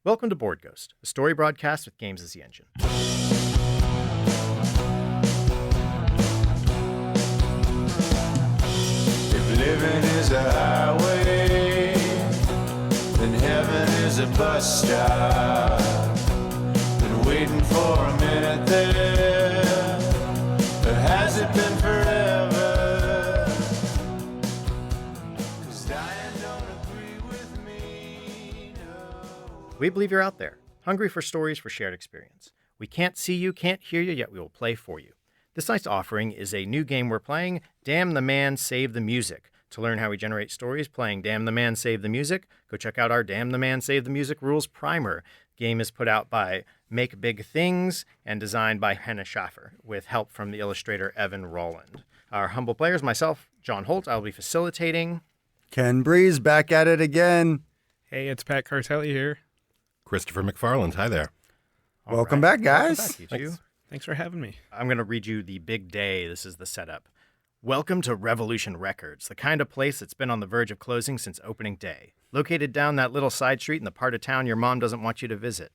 Welcome to Board Ghost, a story broadcast with games as the engine. If living is a highway, then heaven is a bus stop. Been waiting for a minute there, or has it been forever? 'Cause dying don't agree with me, no. We believe you're out there, hungry for stories for shared experience. We can't see you, can't hear you, yet we will play for you. This night's offering is a new game we're playing, Damn the Man, Save the Music. To learn how we generate stories playing Damn the Man, Save the Music, go check out our Damn the Man, Save the Music Rules Primer. Game is put out by Make Big Things and designed by Hannah Schaffer, with help from the illustrator Evan Rowland. Our humble players, myself, John Holt, I'll be facilitating. Ken Breese back at it again. Hey, it's Pat Cartelli here. Christopher McFarland, hi there. All Welcome right. back, guys. Welcome back, you two. Thanks for having me. I'm going to read you the big day. This is the setup. Welcome to Revolution Records, the kind of place that's been on the verge of closing since opening day. Located down that little side street in the part of town your mom doesn't want you to visit.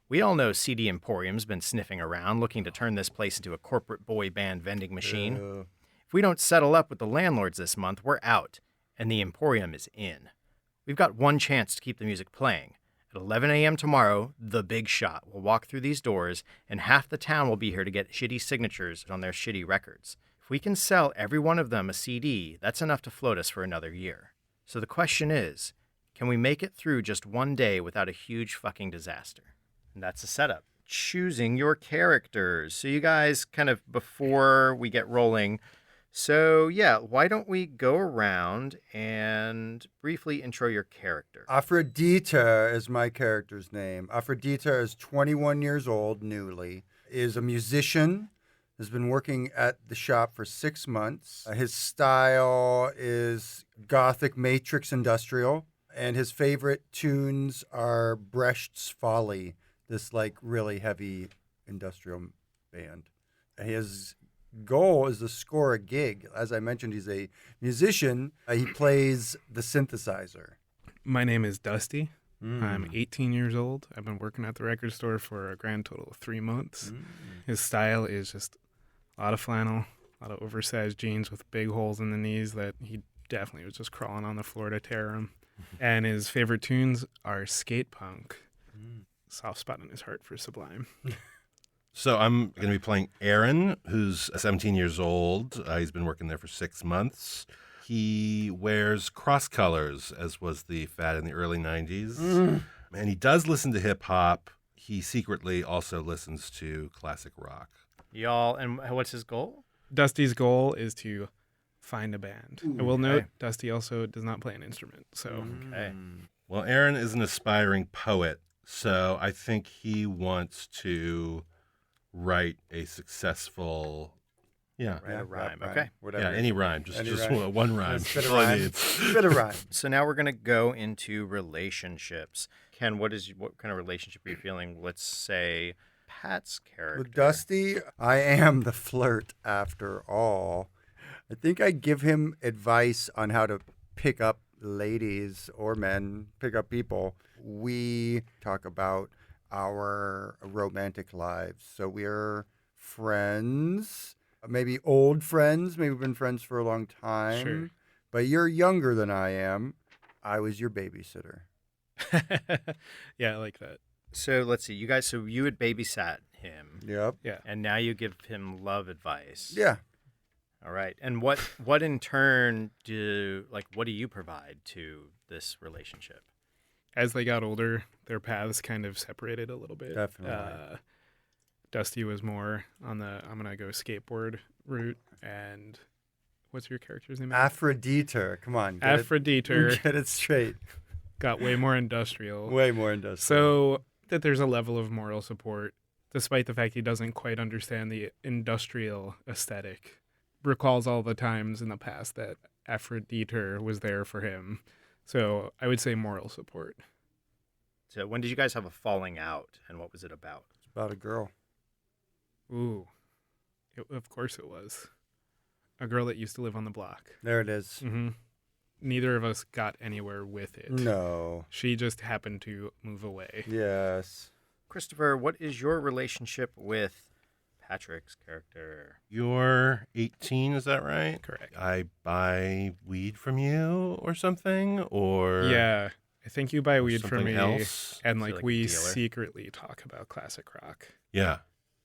We all know CD Emporium's been sniffing around, looking to turn this place into a corporate boy band vending machine. If we don't settle up with the landlords this month, we're out, and the Emporium is in. We've got one chance to keep the music playing. At 11 a.m. tomorrow, the Bigshot will walk through these doors, and half the town will be here to get shitty signatures on their shitty records. If we can sell every one of them a CD, that's enough to float us for another year. So the question is, can we make it through just one day without a huge fucking disaster? And that's the setup. Choosing your characters. So you guys, kind of before we get rolling, so yeah, why don't we go around and briefly intro your character? Afrodieter is my character's name. Afrodieter is 21 years old, newly, is a musician, has been working at the shop for 6 months. His style is gothic matrix industrial, and his favorite tunes are Brecht's Folly, this like really heavy industrial band. His goal is to score a gig. As I mentioned, he's a musician. He plays the synthesizer. My name is Dusty. I'm 18 years old. I've been working at the record store for a grand total of 3 months. His style is just a lot of flannel, a lot of oversized jeans with big holes in the knees that he definitely was just crawling on the floor to tear them. And his favorite tunes are skate punk. Soft spot in his heart for Sublime. So I'm going to be playing Aaron, who's 17 years old. He's been working there for 6 months. He wears cross colors, as was the fad in the early 90s. And he does listen to hip-hop. He secretly also listens to classic rock. Y'all, and what's his goal? Dusty's goal is to find a band. I will note, okay. Dusty also does not play an instrument. So Okay. Well, Aaron is an aspiring poet, so I think he wants to write a successful, Write a rhyme. Okay. Whatever. any rhyme, just Any just rhyme. one rhyme. Just spit a All he rhyme. needs. Spit a rhyme. So now we're going to go into relationships. Ken, what kind of relationship are you feeling? Let's say Pat's character. With Dusty, I am the flirt after all. I think I give him advice on how to pick up ladies or men, pick up people. We talk about our romantic lives. So we're friends, maybe old friends. Maybe we've been friends for a long time. Sure. But you're younger than I am. I was your babysitter. yeah, I like that. So let's see. You guys, so you had babysat him. Yep. Yeah. And now you give him love advice. Yeah. All right. And what in turn what do you provide to this relationship? As they got older, their paths kind of separated a little bit. Definitely. Dusty was more on the I'm going to go skateboard route. And what's your character's name? Afrodieter. Come on. Get Afrodieter Get it straight. got way more industrial. Way more industrial. So that there's a level of moral support, despite the fact he doesn't quite understand the industrial aesthetic. Recalls all the times in the past that Afrodieter was there for him. So I would say moral support. So when did you guys have a falling out, and what was it about? It's about a girl. Ooh, of course it was. A girl that used to live on the block. There it is. Mm-hmm. neither of us got anywhere with it. No. She just happened to move away. Yes. Christopher, what is your relationship with Patrick's character? You're 18, is that right? Correct. I buy weed from you or something, or Yeah. I think you buy or weed from something me, else. and Feel like like a we dealer. secretly talk about classic rock. Yeah,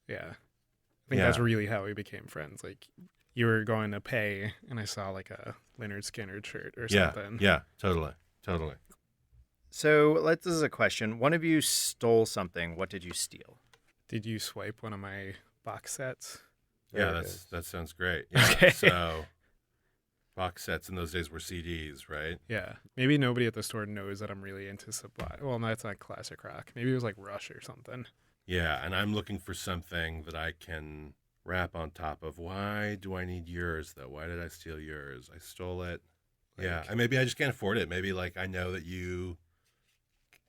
Yeah. I think Yeah. that's really how we became friends. Like, you were going to pay, and I saw like a Leonard Skinner shirt or yeah, something. yeah, totally. So this is a question. One of you stole something. What did you steal? Did you swipe one of my box sets? There Yeah, it is. that sounds great. Yeah, Okay. so box sets in those days were CDs, right? Yeah. Maybe nobody at the store knows that I'm really into Sublime. Well, no, that's not classic rock. Maybe it was like Rush or something. Yeah, and I'm looking for something that I can rap on top of. Why do I need yours though? Why did I steal yours? I stole it. Yeah, and maybe I just can't afford it. Maybe like I know that you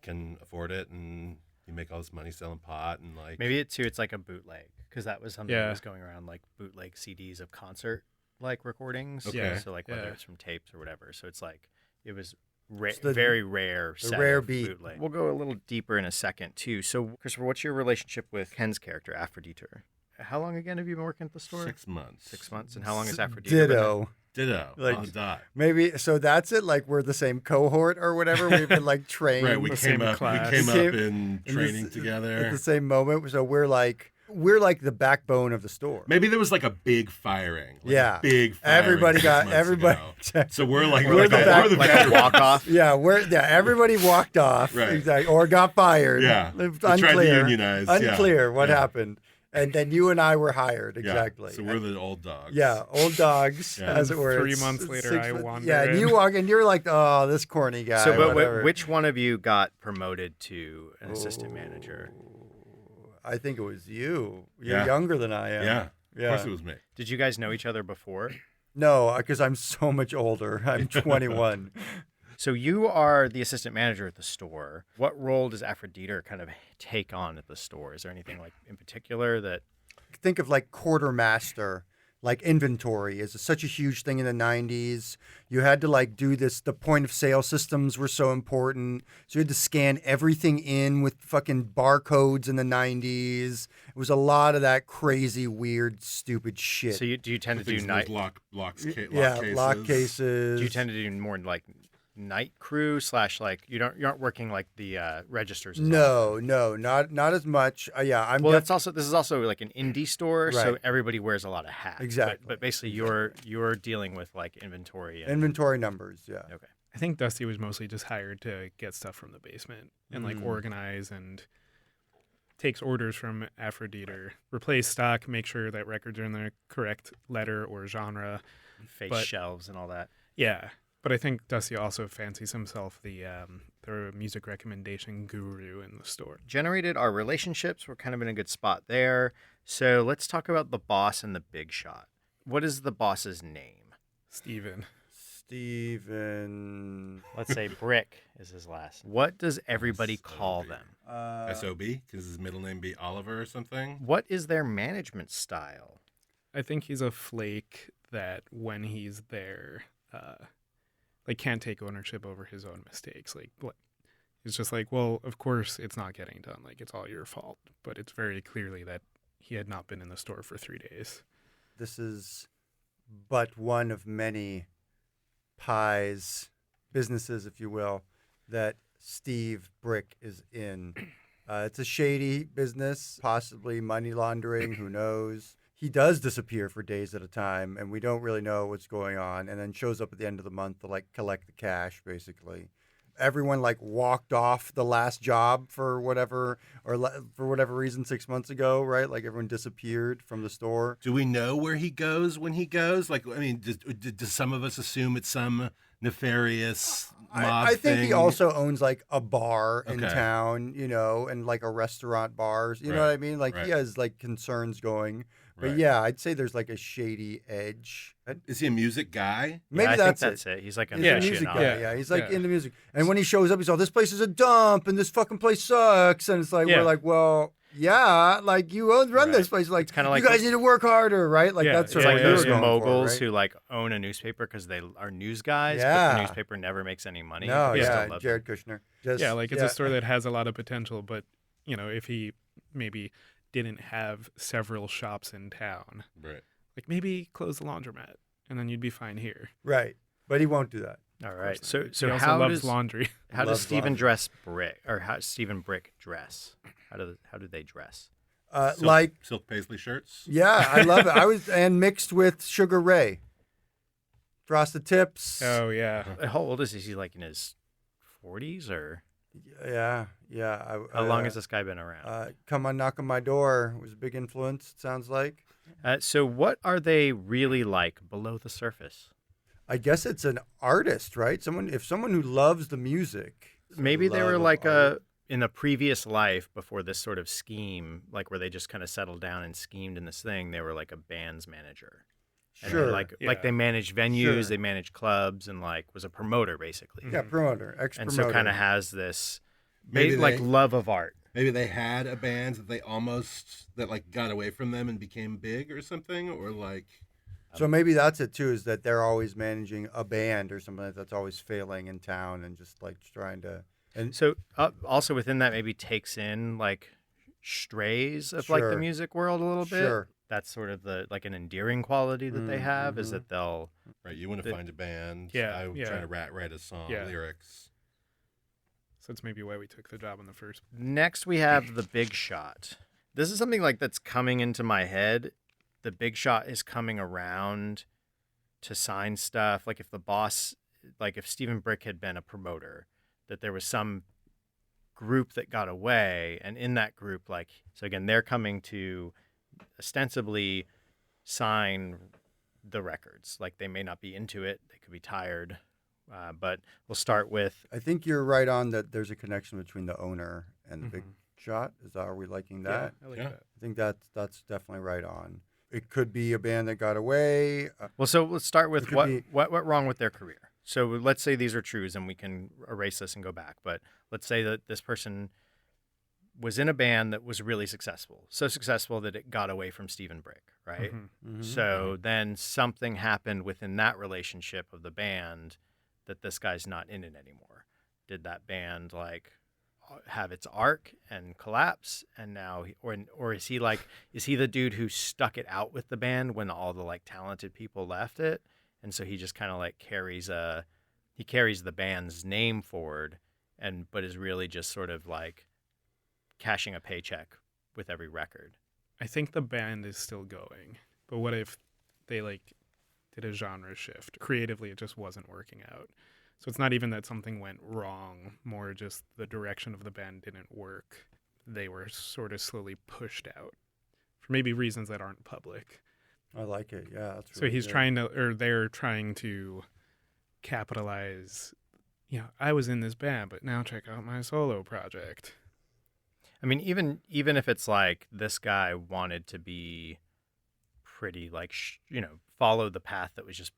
can afford it, and you make all this money selling pot, and like Maybe it's like a bootleg, because that was something Yeah. that was going around, like bootleg CDs of concert like recordings. Okay. So like whether Yeah. it's from tapes or whatever. So it's like it was It's the- very rare. the set rare of beat. bootleg. We'll go a little deeper in a second too. So Christopher, what's your relationship with Ken's character, Afrodieter? How long again have you been working at the store? 6 months. 6 months. And how long is Afrodieter? been there? Ditto. Ditto. Like- on the dot. Maybe so. That's it. Like we're the same cohort or whatever. We've been like trained Right, we the came same up. class. We came We up came in in training this- together. at the same moment. So we're like the backbone of the store. Maybe there was like a big firing. Like Yeah. a big firing. Everybody 6 got months everybody. ago. So we're like We're the back- the Like a veterans. walk off. Yeah, everybody walked off, Right. exactly, or got fired. Yeah. It's They tried to unclear. unionize, yeah. Unclear what Yeah. happened, and then you and I were hired. Yeah. Exactly. So we're the old dogs. Yeah, old dogs, Yeah. as it were. 3 It's- months it's later, 6 I months- wander Yeah, and you in. walk in, you're like, oh, this corny guy. So, but whatever. which one of you got promoted to an assistant manager? I think it was you. You're Yeah. younger than I am. Yeah. Yeah. Of course it was me. Did you guys know each other before? No, because I'm so much older. I'm 21. So you are the assistant manager at the store. What role does Afrodieter kind of take on at the store? Is there anything like in particular that? Think of like quartermaster, like inventory is such a huge thing in the 90s. You had to like do this. The point of sale systems were so important. So you had to scan everything in with fucking barcodes in the 90s. It was a lot of that crazy, weird, stupid shit. So do you tend to do Things night? with lock yeah, lock cases. Do you tend to do more like night crew / like you aren't working like the registers? as often? No, not as much. Yeah, I'm. Well, this is also like an indie store, so Right. everybody wears a lot of hats. Exactly. But basically, you're dealing with like inventory. And, inventory numbers. Yeah. okay. I think Dusty was mostly just hired to get stuff from the basement and like organize and takes orders from Afrodieter, replace stock, make sure that records are in the correct letter or genre. Face But- shelves and all that. Yeah, but I think Dusty also fancies himself the music recommendation guru in the store. Generated our relationships. We're kind of in a good spot there. So let's talk about the boss and the Bigshot. What is the boss's name? Steven. Steven. Let's say Brick is his last. What does everybody call them? SOB? Because his middle name be Oliver or something? What is their management style? I think he's a flake that when he's there, like can't take ownership over his own mistakes. Like it's just like, well, of course it's not getting done. Like it's all your fault. But it's very clearly that he had not been in the store for 3 days. This is but one of many businesses, if you will, that Steve Brick is in. It's a shady business, possibly money laundering, who knows. He does disappear for days at a time, and we don't really know what's going on, and then shows up at the end of the month to like collect the cash, basically. Everyone like walked off the last job for whatever reason 6 months ago, right? Like everyone disappeared from the store. Do we know where he goes when he goes? Like, I mean, does some of us assume it's some nefarious mob I think he thing? also owns like a bar in Okay. town, and like a restaurant bars. You know Right, what I mean? Like right. he has like concerns going. But Right. yeah, I'd say there's like a shady edge. Is he a music guy? Maybe I that's, think that's it. He's like an He's Yeah. a music aficionado. guy. Yeah. Yeah, he's like Yeah. into music. And when he shows up, he's all, "This place is a dump, and this fucking place sucks." And it's like Yeah. we're like, well, yeah, like you run Right. this place. Like, It's kinda you like guys need to work harder, right? Like Yeah, that's It's sort like of what those you were going moguls for, right? who like own a newspaper because they are news guys, but Yeah. the newspaper never makes any money. No, but they yeah, still love Jared them. Kushner. Just, Yeah, like it's a store that has a lot of potential, but if he maybe didn't have several shops in town, Right. like maybe close the laundromat, and then you'd be fine here. right, but he won't do that. All right. Of course So not. so he also how loves does laundry. how does Loves Stephen laundry. dress Brick, or how does Stephen Brick dress? How do they dress? Silk, Like, silk paisley shirts. yeah, I love it. And mixed with Sugar Ray, frosted tips. Oh yeah, How old is he? Is he like in his 40s or Yeah. how long has this guy been around? Come on, Knock on My Door was a big influence. It sounds like. So what are they really like below the surface? I guess it's an artist, right? If someone who loves the music. Maybe they were love of like art. in a previous life before this sort of scheme, like where they just kind of settled down and schemed in this thing. They were like a band's manager. And Sure. like Yeah. they managed venues, Sure. they managed clubs, and like was a promoter basically. Yeah, promoter, And ex-promoter. so kind of has this Maybe like they- love of art. Maybe they had a band that like got away from them and became big or something, or like So maybe that's it too, is that they're always managing a band or something that's always failing in town and just like trying to. And So also within that maybe takes in like strays of like the Sure. music world a little bit. Sure. That's sort of the like an endearing quality that they have is mhm. that they'll right. You want to find a band. Yeah, I'm yeah. trying to write a song, Yeah. lyrics. so that's maybe why we took the job in the first. Next, we have the Bigshot. This is something like that's coming into my head. The Bigshot is coming around to sign stuff. Like if the boss, like if Stephen Brick had been a promoter, that there was some group that got away, and in that group, like so again, they're coming to ostensibly sign the records. Like they may not be into it; they could be tired. But we'll start with I think you're right on that. There's a connection between the owner and the big shot. Are we liking that? Yeah, I like Yeah. that. I think that's definitely right on. It could be a band that got away. Well, so let's start with could what, be- what went wrong with their career. So let's say these are trues, and we can erase this and go back. But let's say that this person was in a band that was really successful, so successful that it got away from Stephen Brick, right? Mhm. So then something happened within that relationship of the band that this guy's not in it anymore. Did that band like have its arc and collapse, and now or is he the dude who stuck it out with the band when all the like talented people left it, and so he just kind of like carries the band's name forward, but is really just sort of like cashing a paycheck with every record. I think the band is still going, but what if they like did a genre shift creatively? It just wasn't working out. So it's not even that something went wrong, more just the direction of the band didn't work. They were sort of slowly pushed out for maybe reasons that aren't public. I like it. Yeah, that's So really he's good. they're trying to capitalize. I was in this band, but now check out my solo project. I mean, even if it's like this guy wanted to be pretty like follow the path that was just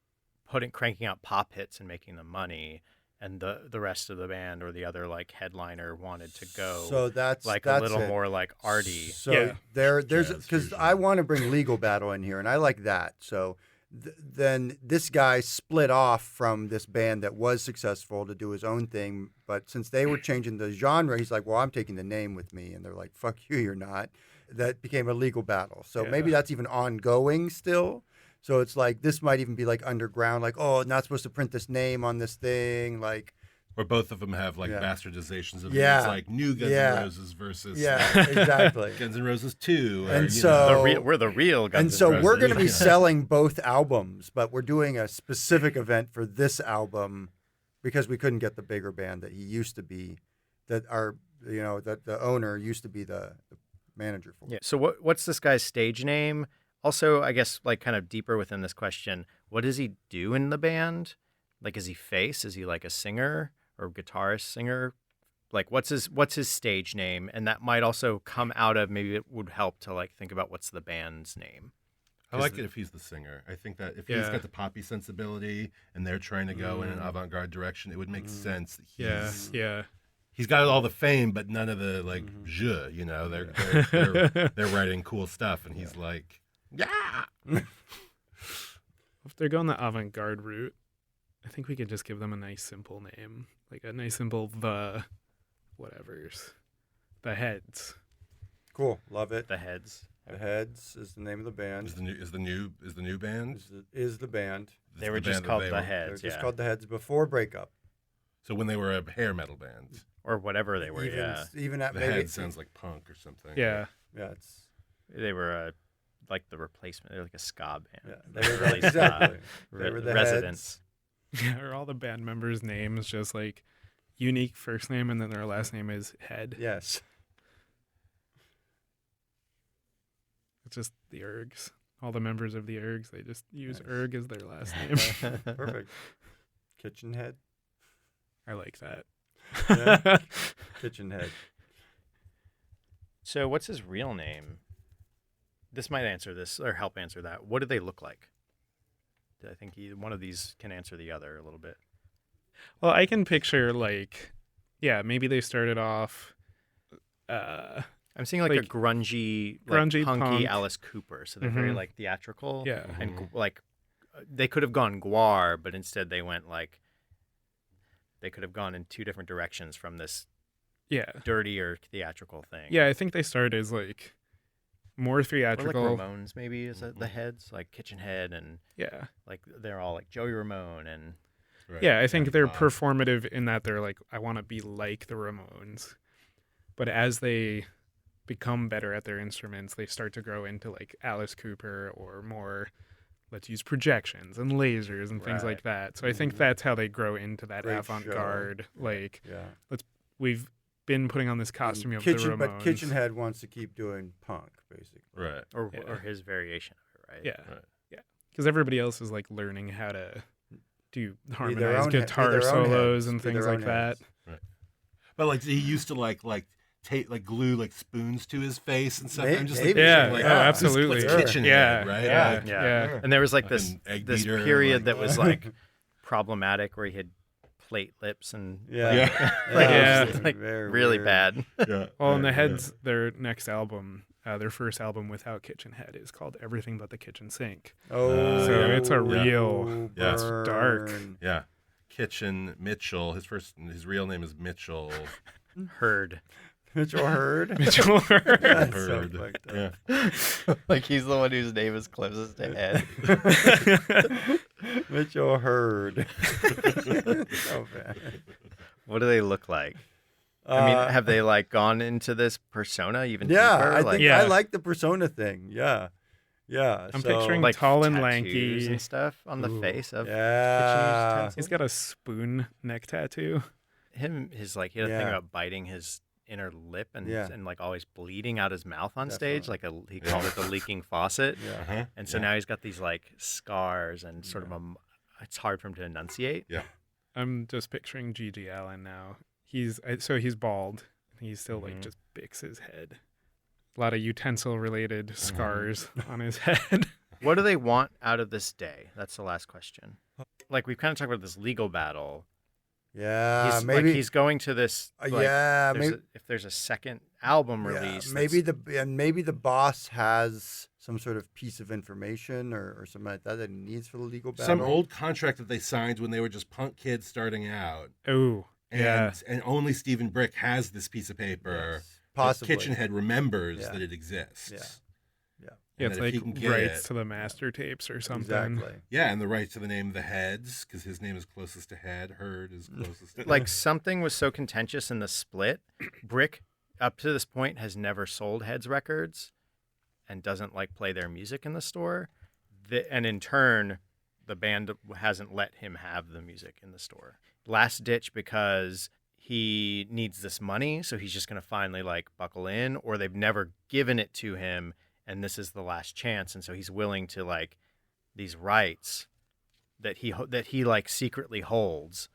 cranking out pop hits and making them money, and the rest of the band or the other like headliner wanted to go So that's like that's a little it. more like arty. So Yeah. there's Jazz because fusion. I want to bring legal battle in here, and I like that. So then this guy split off from this band that was successful to do his own thing, but since they were changing the genre, he's like, "Well, I'm taking the name with me," and they're like, "Fuck you, you're not." That became a legal battle. So maybe Yeah. that's even ongoing still. So it's like this might even be like underground, like, "Oh, not supposed to print this name on this thing," like. Or both of them have like Yeah. bastardizations of Yeah. names, like New Guns Yeah. N' Roses versus Yeah, exactly. Guns N' Roses 2. Or, And you so- know. We're the real Guns And N' so we're Roses. going to be Yeah. selling both albums, but we're doing a specific event for this album because we couldn't get the bigger band that he used to be, that the owner used to be the manager for. Yeah. So what's this guy's stage name? Also, I guess like kind of deeper within this question, what does he do in the band? Like, is he face? Is he like a singer or guitarist singer? Like, what's his stage name? And that might also come out of, maybe it would help to like think about what's the band's name. I like it if he's the singer. I think that if he's Yeah. got the poppy sensibility and they're trying to go in an avant-garde direction, it would make sense that Yeah, he's yeah. he's got all the fame, but none of the like je. You know, they're writing cool stuff, and he's like, yeah. If they're going the avant-garde route, I think we could just give them a nice simple name, like a nice simple the Heads. Cool. Love it. The Heads. The Heads is the name of the band. Is the new band? Is the band. They were just called The Heads. They're just called the Heads before breakup. So when they were a hair metal band, or whatever they were. Even at the maybe Heads sounds like punk or something. Yeah. Yeah, it's They were like the replacement. They're like a ska band. yeah. They were exactly. They were the residents. Yeah, are all the band members' names just like unique first name and then their last name is Head? Heads. Yes. It's just the Ergs. All the members of the Ergs, they just use Nice. Erg as their last name. Perfect. Kitchen Head. I like that. Yeah. Kitchen Head. So what's his real name? This might answer this or help answer that. What do they look like? I think one of these can answer the other a little bit. Well, I can picture like, yeah, maybe they started off. I'm seeing like a Like, grungy, grungy punky punk. Alice Cooper. So they're very Mhm. like theatrical. Yeah. And like they could have gone Guar, but instead they went like they could have gone in two different directions from this Yeah. dirtier theatrical thing. Yeah, I think they started as like more Or like theatrical. Ramones maybe is the heads, like Kitchen Head, and Yeah. like they're all like Joey Ramone and Right. Yeah, I think they're Bob. performative in that they're like, I want to be like the Ramones. But as they become better at their instruments, they start to grow into like Alice Cooper or more, let's use projections and lasers and things Right. like that. So I think that's how they grow into that Great avant-garde, like, Yeah. we've been putting on this costume of the Ramones. But Kitchen Head wants to keep doing punk, basically. Right. or Yeah. his variation of it, right? Yeah. Right. Yeah. Because everybody else is like learning how to do their harmonized own he- be guitar their own solos heads, and be things their like own that. heads. But like he used to like glue like spoons to his face and stuff. I'm just like, Maybe. Yeah, like, oh, this is absolutely. what's Kitchen Yeah, Head, right? yeah, Like, yeah. And there was like this Fucking egg this beater, period like- that was like problematic where he had plate lips and Yeah. like, Yeah. it was, like Very really weird. bad. yeah. Well, and the yeah, Heads, their next album, their first album without Kitchen Head is called Everything But the Kitchen Sink. Oh, So it's a yeah. real- Yeah. It's dark. burn. Yeah. Kitchen Mitchell. His real name is Mitchell. Heard. Mitchell Hurd. Mitchell Hurd. That's so Hurd. fucked up. Yeah. Like he's the one whose name is closest to Ed. Mitchell Hurd. So bad. What do they look like? I mean, Uh, have they like gone into this persona even yeah, deeper? I like, think Yeah. I like the persona thing. Yeah. Yeah. I'm so- picturing like tall and tattoos lanky. and stuff on the Ooh. face of Yeah. He's got a spoon neck tattoo. him. His like he had a thing Yeah. about biting his inner lip and Yeah. and like always bleeding out his mouth on stage. Like he called it the leaking faucet. Yeah. Uh-huh. And so now he's got these like scars and sort of it's hard for him to enunciate. I'm just picturing G.G. Allen now. He's bald. He still like just bicks his head. A lot of utensil related scars on his head. What do they want out of this day? That's the last question. Like we've kind of talked about this legal battle. Yeah. He's Maybe. like he's going to this. Like, yeah. there's Maybe. if there's a second album Yeah, release, maybe maybe the boss has some sort of piece of information or something like that he needs for the legal battle. Some old contract that they signed when they were just punk kids starting out. Oh, yeah. And only Stephen Brick has this piece of paper. Yes, possibly. Kitchen Head remembers Yeah. that it exists. Yeah. Yeah, And it's that if like he can get rights it- to the master tapes or something. Exactly. Yeah, and the right to the name of the Heads, because his name is closest to Head. Hurd is closest to like something was so contentious in the split. Brick, up to this point, has never sold Heads records, and doesn't like play their music in the store. And in turn, the band hasn't let him have the music in the store. Last ditch because he needs this money, so he's just going to finally like buckle in, or they've never given it to him, and this is the last chance, and so he's willing to like these rights that he like secretly holds.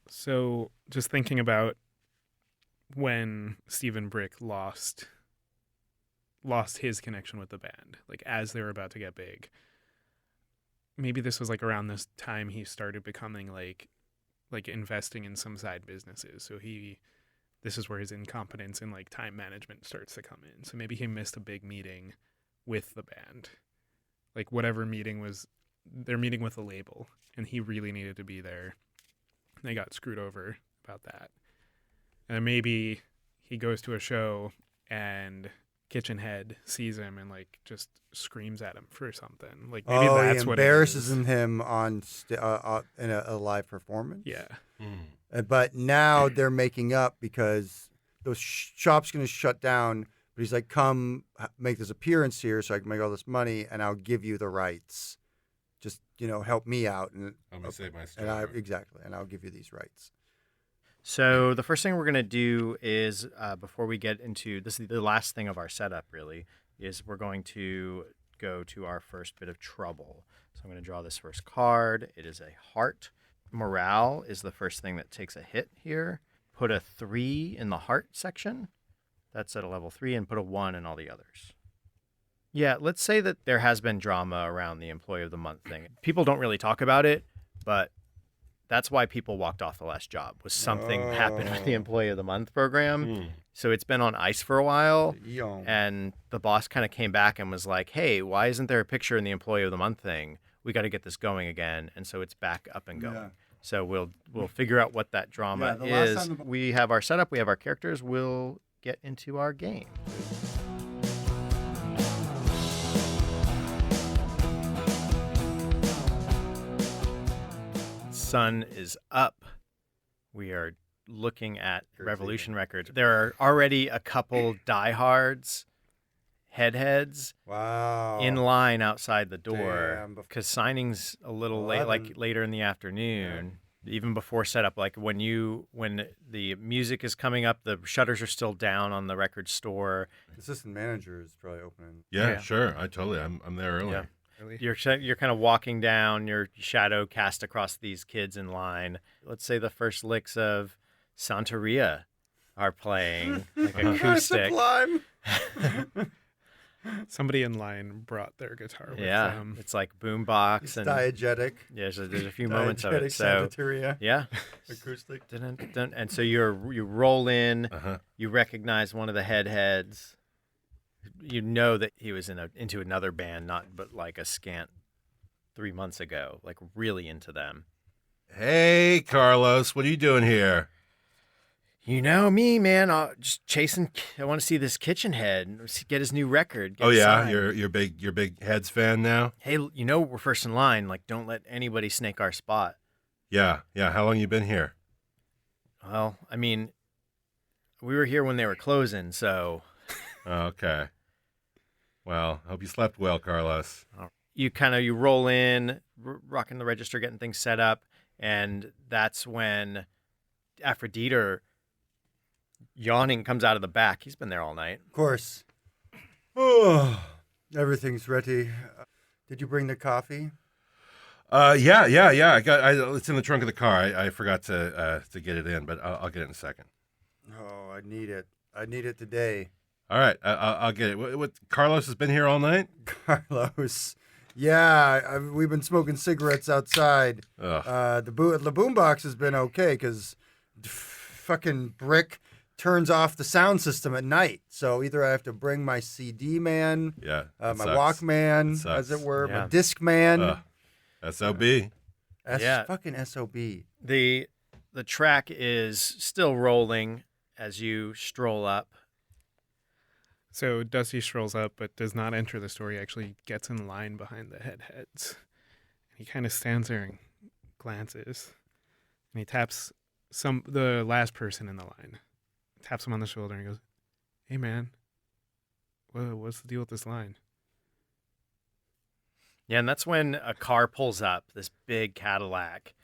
So just thinking about when Stephen Brick lost his connection with the band, like as they were about to get big. Maybe this was like around this time he started becoming like investing in some side businesses. So he this is where his incompetence in like time management starts to come in. So maybe he missed a big meeting with the band. Like whatever meeting was, they're meeting with a label and he really needed to be there. They got screwed over about that. And maybe he goes to a show and Kitchen Head sees him and like just screams at him for something. Like maybe that's he what it embarrasses is. him on in a live performance. Yeah. But now they're making up because the shop's going to shut down. But he's like, come make this appearance here so I can make all this money and I'll give you the rights. Just, help me out. And I'm going to save my and story. exactly. And I'll give you these rights. So the first thing we're going to do is, before we get into, this is the last thing of our setup really, is we're going to go to our first bit of trouble. So I'm going to draw this first card. It is a heart. Morale is the first thing that takes a hit here. Put a 3 in the heart section. That's at a level 3, and put a 1 in all the others. Yeah, let's say that there has been drama around the Employee of the Month thing. People don't really talk about it, but that's why people walked off the last job, was something happened with the Employee of the Month program. So it's been on ice for a while, and the boss kind of came back and was like, hey, why isn't there a picture in the Employee of the Month thing? We got to get this going again. And so it's back up and going. Yeah. So we'll figure out what that drama the last is. time We have our setup, we have our characters, we'll get into our game. Sun is up. We are looking at Revolution Records. There are already a couple diehards, heads Wow. in line outside the door Damn, because signing's a little late, 11. like later in the afternoon, even before setup. Like when the music is coming up, the shutters are still down on the record store. Assistant manager is probably opening. Yeah, sure. I'm there early. Yeah. Really? You're kind of walking down, your shadow cast across these kids in line. Let's say the first licks of Santeria are playing, like acoustic. Sublime. Somebody in line brought their guitar with Yeah, them. it's like boombox It's and diegetic. yeah, there's a few moments of it. Diegetic So Santeria. yeah, Acoustic. Dun, dun, dun. And so you roll in, Uh-huh. you recognize one of the heads. You know that he was into another band, but like a scant 3 months ago, like really into them. Hey, Carlos, what are you doing here? You know me, man. Just chasing. I want to see this Kitchen Head. Get his new record. Get Oh it yeah, signed. you're big Heads fan now. Hey, we're first in line. Like, don't let anybody snake our spot. Yeah. How long you been here? Well, I mean, we were here when they were closing, so Okay. Well, hope you slept well, Carlos. you roll in, rocking the register, getting things set up, and that's when Afrodieter, yawning, comes out of the back. He's been there all night. Of course. Oh, everything's ready. Did you bring the coffee? Yeah. It's in the trunk of the car. I forgot to get it in, but I'll get it in a second. Oh, I need it. I need it today. All right, I'll get it. What Carlos has been here all night? Carlos. Yeah, we've been smoking cigarettes outside. Ugh. The boombox has been okay because fucking Brick turns off the sound system at night. So either I have to bring my CD man, Yeah. my it sucks. Walkman, It sucks. as it were, Yeah. my Disc man. SOB. Yeah. Fucking SOB. The track is still rolling as you stroll up. So Dusty strolls up, but does not enter the store. He actually gets in line behind the heads. He kind of stands there and glances, and he taps the last person in the line. Taps him on the shoulder and goes, "Hey man, what's the deal with this line?" Yeah, and that's when a car pulls up, this big Cadillac,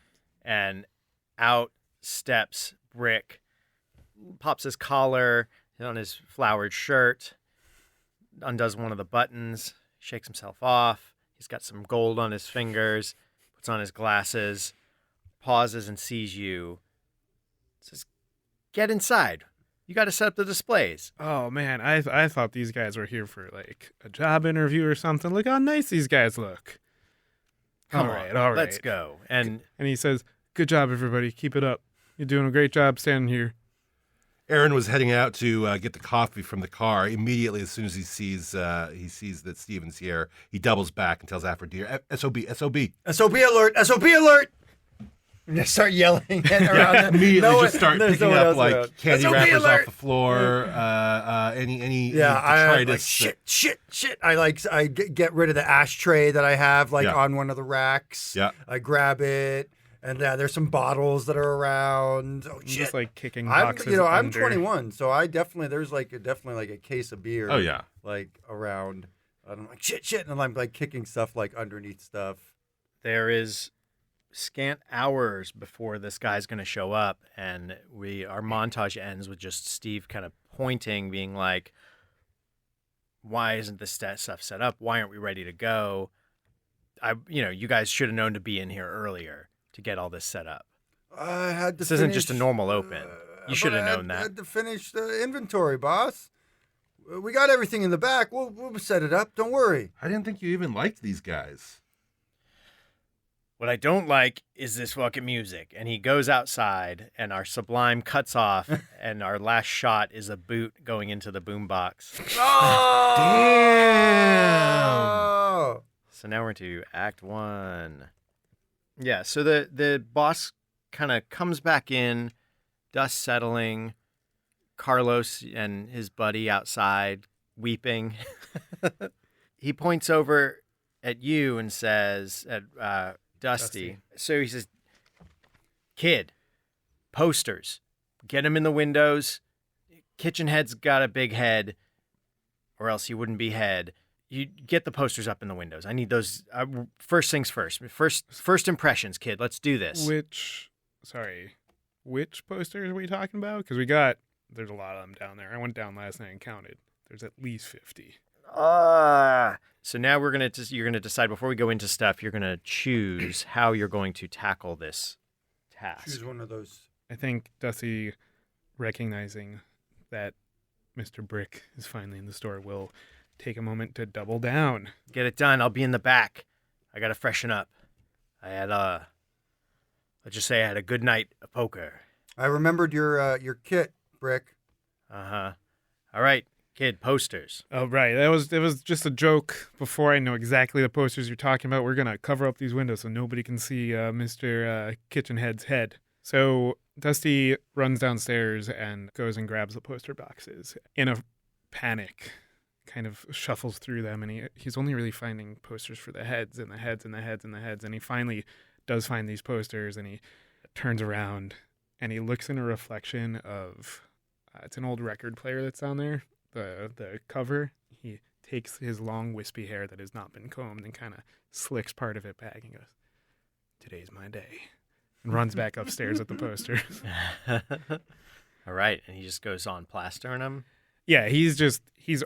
and out steps Brick, pops his collar on his flowered shirt, undoes one of the buttons, shakes himself off. He's got some gold on his fingers, puts on his glasses, pauses and sees you. Says, "Get inside. You got to set up the displays." Oh man, I thought these guys were here for like a job interview or something. Look how nice these guys look. Come All on, right. let's go. And And he says, "Good job, everybody. Keep it up. You're doing a great job standing here." Aaron was heading out to get the coffee from the car. Immediately, as soon as he sees that Steven's here, he doubles back and tells Afrodieter, "SOB, SOB." SOB alert! SOB alert! And just start yelling around. Immediately just start there's picking no one up else like around. candy SOB wrappers alert! off the floor. Any I detritus. like shit. I get rid of the ashtray that I have on one of the racks. Yeah. I grab it, and there's some bottles that are around. Oh I'm shit! just like kicking I'm boxes. I'm under. 21, so I there's definitely a case of beer. Oh yeah. Around. I'm like shit, and I'm like kicking stuff underneath stuff. There is scant hours before this guy's going to show up, and our montage ends with just Steve kind of pointing, being like, why isn't this stuff set up? Why aren't we ready to go? You guys should have known to be in here earlier to get all this set up. I had to This isn't just a normal open. You should have known I that. had to finish the inventory, boss. We got everything in the back. We'll set it up. Don't worry. I didn't think you even liked these guys. What I don't like is this fucking music. And he goes outside, and our sublime cuts off, and our last shot is a boot going into the boombox. Oh! So now we're into Act 1. Yeah, so the boss kind of comes back in, dust settling, Carlos and his buddy outside weeping. He points over at you and says, at Dusty. So he says, kid, posters, get them in the windows. Kitchen Head's got a big head, or else he wouldn't be head. You get the posters up in the windows. I need those. First things first. First impressions, kid. Let's do this. Which posters are we talking about? Because there's a lot of them down there. I went down last night and counted. There's at least 50. So now you're gonna decide before we go into stuff. You're gonna choose how you're going to tackle this task. Choose one of those. I think Dusty, recognizing that Mr. Brick is finally in the store, will take a moment to double down. Get it done. I'll be in the back. I gotta freshen up. I had let's just say I had a good night of poker. I remembered your kit, Brick. All right, kid. Posters. Oh, right. It was just a joke before I know exactly the posters you're talking about. We're going to cover up these windows so nobody can see Mr. Kitchen Head's head. So Dusty runs downstairs and goes and grabs the poster boxes. In a panic, kind of shuffles through them, and he's only really finding posters for the heads and the heads and the heads and the heads. And he finally does find these posters, and he turns around and he looks in a reflection of it's an old record player that's down there. The cover, he takes his long wispy hair that has not been combed and kind of slicks part of it back and goes, "Today's my day," and runs back upstairs at the posters. All right, and he just goes on plastering them. Yeah, he's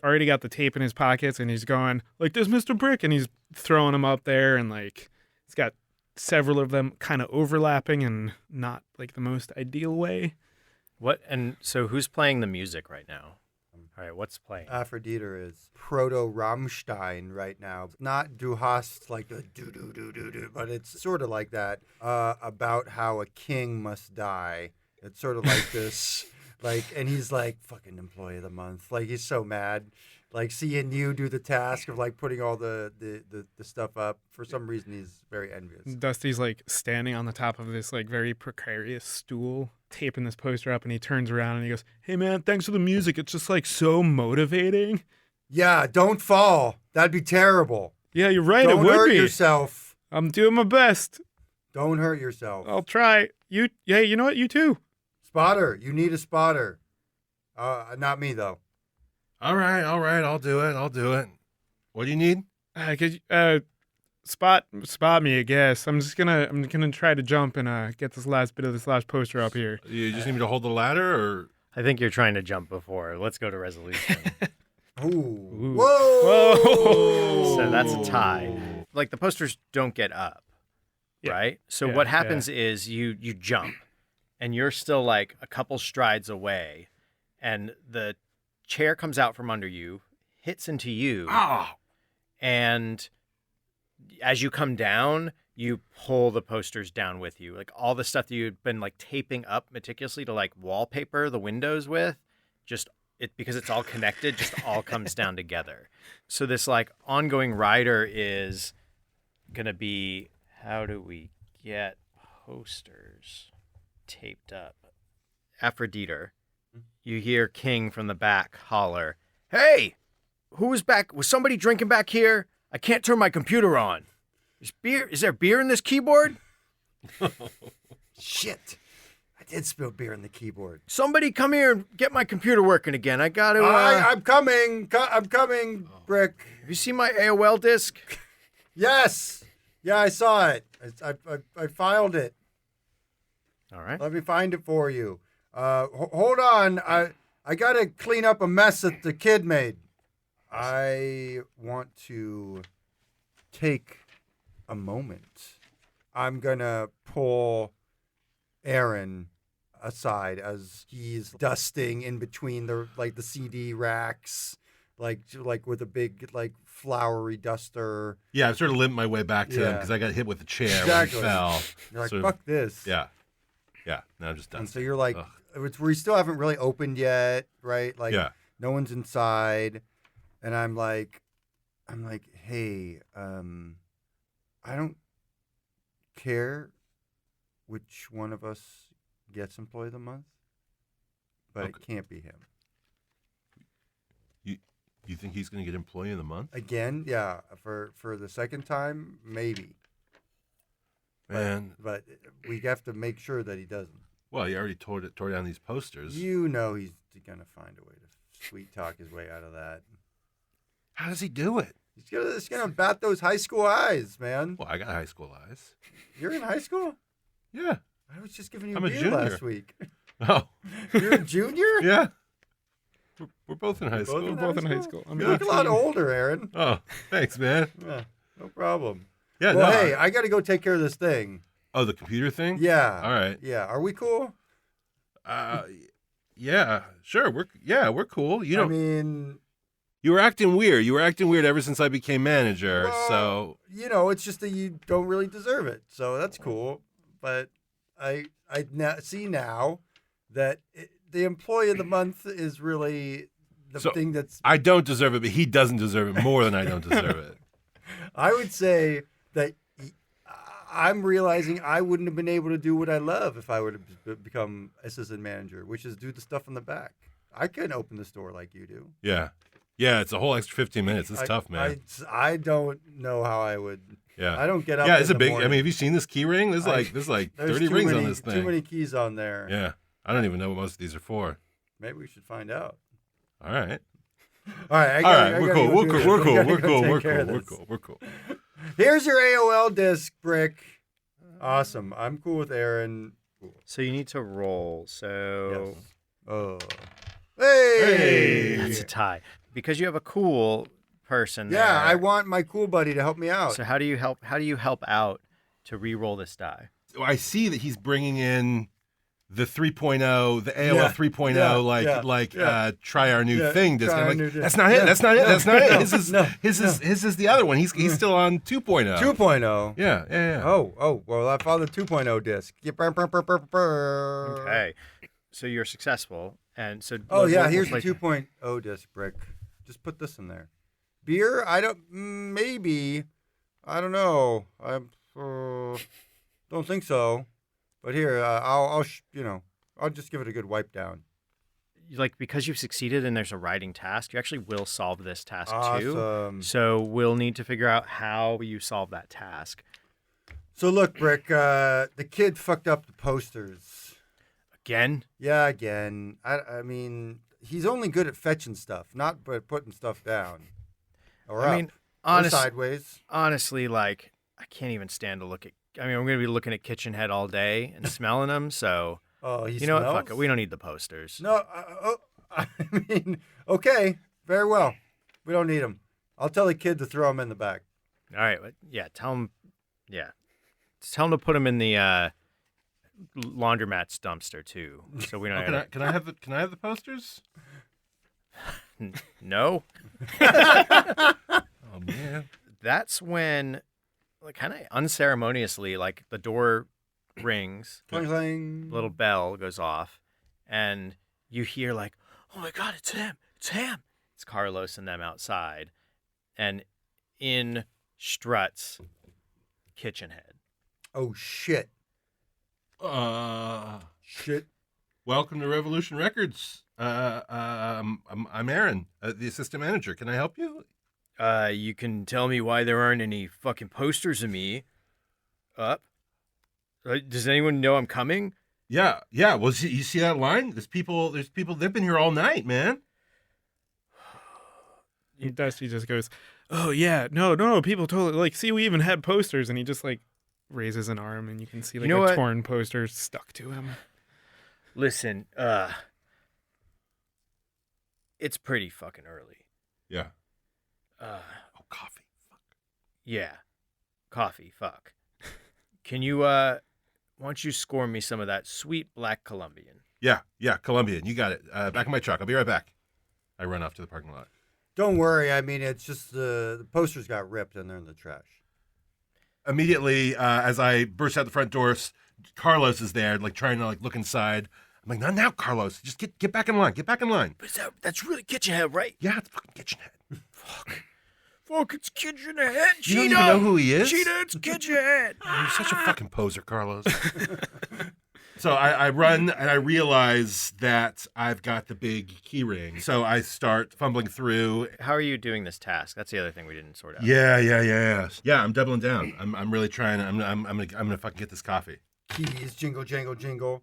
already got the tape in his pockets, and he's going like, "There's Mr. Brick," and he's throwing them up there, and like he's got several of them kind of overlapping and not like the most ideal way. What? And so who's playing the music right now? All right, what's playing? Afrodieter is proto Rammstein right now. Not Du hast like the do, but it's sort of like that about how a king must die. It's sort of like this, and he's like fucking employee of the month. Like he's so mad, like seeing you do the task of like putting all the stuff up. For some reason, he's very envious. Dusty's like standing on the top of this like very precarious stool, taping this poster up, and he turns around and he goes, "Hey man, thanks for the music. It's just like so motivating." Yeah, don't fall. That'd be terrible. Yeah, you're right. Don't it would hurt be. yourself. I'm doing my best. Don't hurt yourself. I'll try. You know what? You too. Spotter, you need a spotter. Not me though. All right. I'll do it. What do you need? Spot me, I guess. I'm gonna try to jump and get this last poster up here. You just need me to hold the ladder, or I think you're trying to jump before. Let's go to resolution. Ooh. Whoa! So that's a tie. Like the posters don't get up, Yeah. right? So Yeah, what happens is you jump, and you're still like a couple strides away, and the chair comes out from under you, hits into you, and as you come down, you pull the posters down with you. Like all the stuff that you'd been like taping up meticulously to like wallpaper the windows with, just because it's all connected, just all comes down together. So this like ongoing rider is gonna be, how do we get posters taped up? Afrodieter, you hear King from the back holler, "Hey, who was back? Was somebody drinking back here? I can't turn my computer on. Is there beer in this keyboard? Shit. I did spill beer on the keyboard. Somebody come here and get my computer working again. I got to... I'm coming. I'm coming, Brick. Have you seen my AOL disc? Yes. Yeah, I saw it. I filed it. All right. Let me find it for you. Hold on. I got to clean up a mess that the kid made. I want to take a moment. I'm going to pull Aaron aside as he's dusting in between the CD racks, like with a big like flowery duster. Yeah, I sort of limped my way back to him because I got hit with a chair when he fell. You're like, So, fuck this. Yeah. Now I'm just done. And so you're like, we still haven't really opened yet, right? Like, Yeah. no one's inside, and I'm like, hey, I don't care which one of us gets Employee of the Month, but it can't be him. You think he's going to get Employee of the Month? Again, yeah, for the second time, maybe. Man. But we have to make sure that he doesn't. Well, he already tore down these posters. You know he's going to find a way to sweet talk his way out of that. How does he do it? He's gonna bat those high school eyes, man. Well, I got high school eyes. You're in high school? Yeah. I was just giving you I'm a a beer junior. last week. Oh. You're a junior? Yeah. We're both in high both school. in We're both in high school. I'm You look a lot 18. older, Aaron. Oh, thanks, man. Yeah, no problem. Yeah, Well, no. hey, I got to go take care of this thing. Oh, the computer thing? Yeah. All right. Yeah. Are we cool? Yeah, sure. We're cool. I mean, You were acting weird. You were acting weird ever since I became manager. well, So it's just that you don't really deserve it. So that's cool. But I see now that the Employee of the Month is really the thing that's... I don't deserve it, but he doesn't deserve it more than I don't deserve it. I would say that I'm realizing I wouldn't have been able to do what I love if I would have become assistant manager, which is do the stuff in the back. I couldn't open the store like you do. Yeah. Yeah, it's a whole extra 15 minutes. It's tough, man. I don't know how I would. Yeah. I don't get up. Yeah, in it's a the big. morning. I mean, have you seen this key ring? There's like There's 30 too rings many, on this thing. Too many keys on there. Yeah. I don't even know what most of these are for. Maybe we should find out. All right. All right. We're cool. We're cool. Here's your AOL disc, Brick. Awesome. I'm cool with Aaron. Cool. So you need to roll. So Yes. Oh. Hey. that's a tie. Because you have a cool person Yeah, there. I want my cool buddy to help me out. So how do you help out to re-roll this die? I see that he's bringing in the 3.0, the AOL Yeah, 3.0, yeah. try our new thing. Disc. try I'm our like, new disc. that's not it. Yeah, That's not it. no, That's not no, it. His is the other one. He's still on 2.0. 2.0. Yeah. Oh, well, I found the 2.0 disc. Okay. Okay. So you're successful. And so Oh, yeah, we'll here's the play- 2.0 disc, Brick. Just put this in there. Beer? Maybe. I don't know. I don't think so. But here, I'll just give it a good wipe down. Like, because you've succeeded and there's a writing task, you actually will solve this task too. Awesome. So we'll need to figure out how you solve that task. So look, Brick, the kid fucked up the posters. Again? Yeah, again. I mean, he's only good at fetching stuff, not but putting stuff down. Or I up. mean, Or sideways. honestly, like, I can't even stand to look at... I mean, I'm going to be looking at Kitchen Head all day and smelling them, so... Oh, he You know what? smells? Fuck it. We don't need the posters. No, I mean, okay, very well. We don't need them. I'll tell the kid to throw them in the back. All right. Yeah, tell him... Yeah. Tell him to put them in the laundromat's dumpster, too. So we don't... Can I have the posters? No. Oh man. That's when like kind of unceremoniously, like the door rings, Clang, clang. little bell goes off, and you hear like, "Oh my God, it's him! It's him!" It's Carlos and them outside, and in struts Kitchen Head. Oh, shit. Shit. Welcome to Revolution Records. I'm Aaron, the assistant manager. Can I help you? You can tell me why there aren't any fucking posters of me up? Does anyone know I'm coming? Yeah. Well, you see that line? There's people. They've been here all night, man. And Dusty just goes, "Oh yeah, no, people totally like. See, we even had posters." And he just like raises an arm, and you can see like You know a what? torn poster stuck to him. Listen, it's pretty fucking early. Yeah. Uh, Oh, coffee. Fuck. yeah. Coffee, fuck. Can you, why don't you score me some of that sweet black Colombian? Yeah. Colombian, you got it. Back in my truck. I'll be right back. I run off to the parking lot. Don't worry. I mean, it's just the posters got ripped and they're in the trash. Immediately, as I burst out the front doors, Carlos is there, like trying to like look inside. I'm like, not now, Carlos. Just get back in line. Get back in line. But that's really Kitchen Head, right? Yeah, it's fucking Kitchen Head. Fuck, it's Kitchen Head, You don't even know who he is? Cheetah, it's Kitchen Head. Oh, you're such a fucking poser, Carlos. So I run and I realize that I've got the big key ring. So I start fumbling through. How are you doing this task? That's the other thing we didn't sort out. Yeah. Yeah, I'm doubling down. I'm really trying. I'm gonna fucking get this coffee. Keys, jingle, jangle, jingle.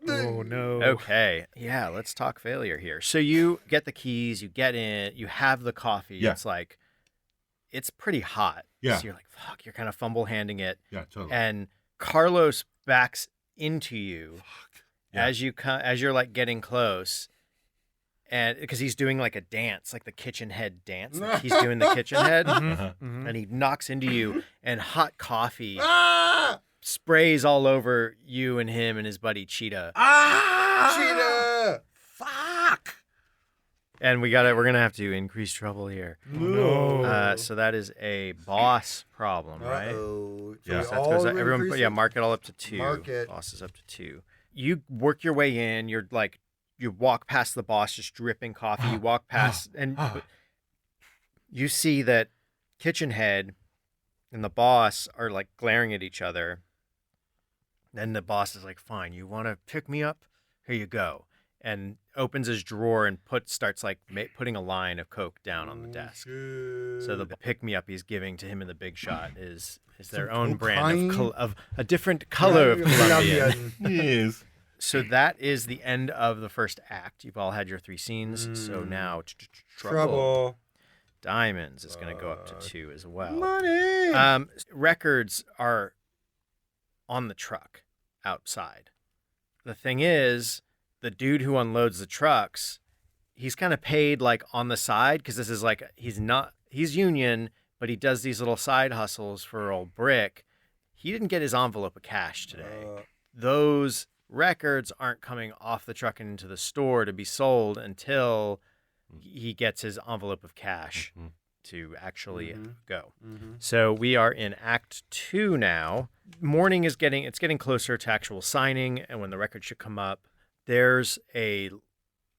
Oh no. Okay. Yeah, let's talk failure here. So you get the keys, you get in, you have the coffee. Yeah. It's like, it's pretty hot. Yeah. So you're like, fuck, you're kind of fumble handing it. Yeah, totally. And Carlos backs into you Yeah. as you're like getting close. And because he's doing like a dance, like the Kitchen Head dance. Like he's doing the Kitchen Head. Uh-huh. And he knocks into you, and hot coffee Ah! sprays all over you and him and his buddy Cheetah. Cheetah! Fuck. And we're gonna have to increase trouble here. No. So that is a boss problem, right? Uh-oh. Yeah. we So that goes all everyone. increase Yeah, it? mark it all up to 2. Mark it. Boss is up to 2. You work your way in. You're like, you walk past the boss, just dripping coffee. You walk past, and you see that Kitchen Head and the boss are like glaring at each other. Then the boss is like, "Fine, you want to pick me up? Here you go." And opens his drawer and starts like putting a line of Coke down on the desk. So the pick me up he's giving to him in the Bigshot is their Some own brand cocaine? of a different color of Colombian. Yes. So that is the end of the first act. You've all had your 3 scenes. So now Trouble. Diamonds is going to go up to 2 as well. Money. Records are on the truck outside. The thing is, the dude who unloads the trucks, he's kind of paid like on the side because this is like he's union, but he does these little side hustles for old Brick. He didn't get his envelope of cash today. Those records aren't coming off the truck and into the store to be sold until he gets his envelope of cash to actually go. So we are in Act 2 now. Morning is getting closer to actual signing, and when the record should come up, there's a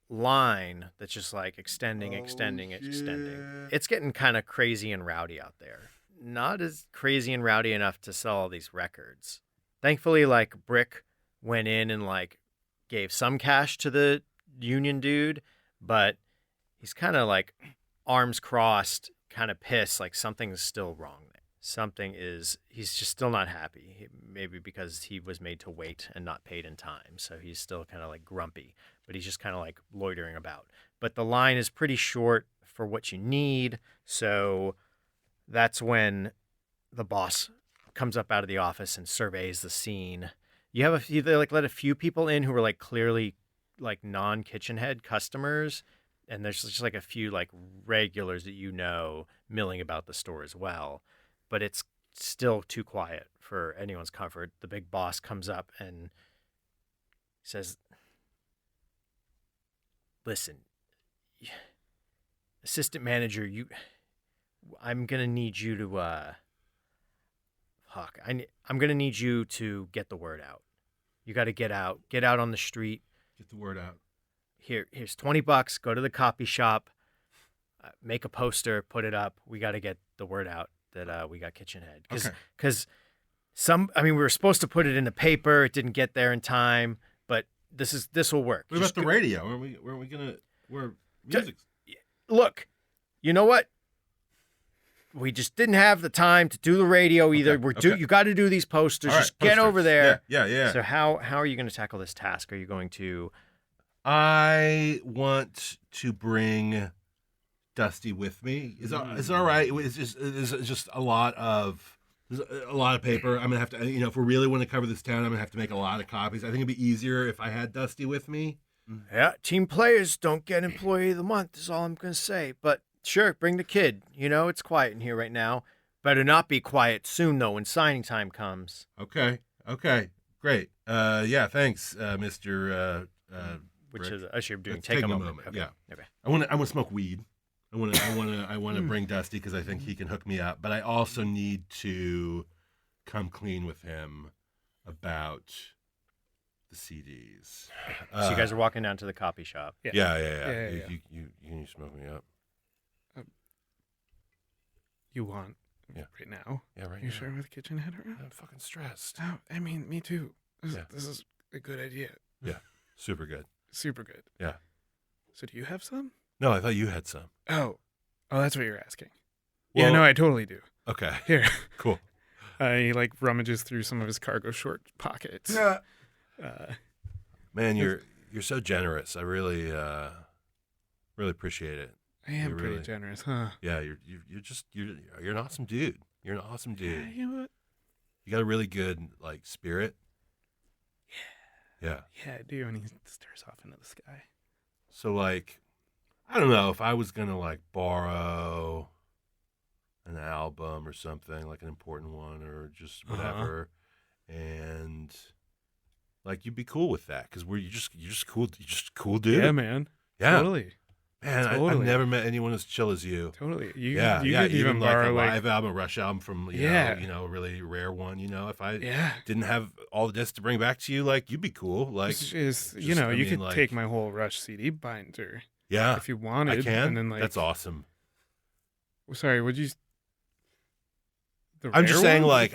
line that's just like extending. It's getting kind of crazy and rowdy out there. Not as crazy and rowdy enough to sell all these records. Thankfully, like Brick went in and like gave some cash to the union dude, but he's kind of like arms crossed, kind of pissed, like something's still wrong there. He's just still not happy. Maybe because he was made to wait and not paid in time. So he's still kind of like grumpy, but he's just kind of like loitering about. But the line is pretty short for what you need. So that's when the boss comes up out of the office and surveys the scene. They like let a few people in who were like clearly like non-Kitchen Head customers. And there's just like a few like regulars that you know milling about the store as well. But it's still too quiet for anyone's comfort. The big boss comes up and says, "Listen, assistant manager, I'm going to need you to Huck, I'm going to need you to get the word out. You got to get out on the street. Get the word out. Here's $20. Go to the copy shop, make a poster, put it up. We got to get the word out that we got Kitchen Head. Because we were supposed to put it in the paper. It didn't get there in time, but this will work. What about the radio? Where music? Look, you know what? We just didn't have the time to do the radio either. You got to do these posters. All right, just get over there. Yeah. So how are you going to tackle this task? Are you going to? I want to bring Dusty with me. Is it all right? It's just a lot of paper. I'm gonna have to, if we really want to cover this town, I'm gonna have to make a lot of copies. I think it'd be easier if I had Dusty with me. Yeah, team players don't get employee of the month. Is all I'm gonna say. But sure, bring the kid. It's quiet in here right now. Better not be quiet soon though when signing time comes. Okay, great. Yeah, thanks, Mr. Which is I should be doing. Let's Take a a moment. moment. Okay. Yeah. Okay. I want to smoke weed. I want to bring Dusty because I think he can hook me up. But I also need to come clean with him about the CDs. So you guys are walking down to the copy shop. Yeah. Yeah. You can smoke me up. You want Yeah. right now? Yeah, right. You now. sure with Kitchen Head around? I'm fucking stressed. Oh, I mean, me too. Yeah. This is a good idea. Yeah, super good. Super good. Yeah. So do you have some? No, I thought you had some. Oh, that's what you're asking. Well- Yeah, no, I totally do. Okay, Here. cool. He rummages through some of his cargo short pockets. Yeah. Man, you're so generous. I really appreciate it. I am You're pretty really- generous, huh? Yeah, you're an awesome dude. You're an awesome dude. You know what? You got a really good spirit. Yeah. Yeah, I do. And he stares off into the sky. So I don't know if I was gonna borrow an album or something, like an important one or just whatever, and you'd be cool with that because you're just cool dude. Yeah, man. Yeah. Totally. Man, I've Totally. never met anyone as chill as you. Totally. You Yeah, could even even borrow a live album, a Rush album from a really rare one. If I yeah. didn't have all the discs to bring back to you, you'd be cool. You could take my whole Rush CD binder Yeah, if you wanted. I can. And then That's awesome. Sorry, would you? The I'm just rare saying, one?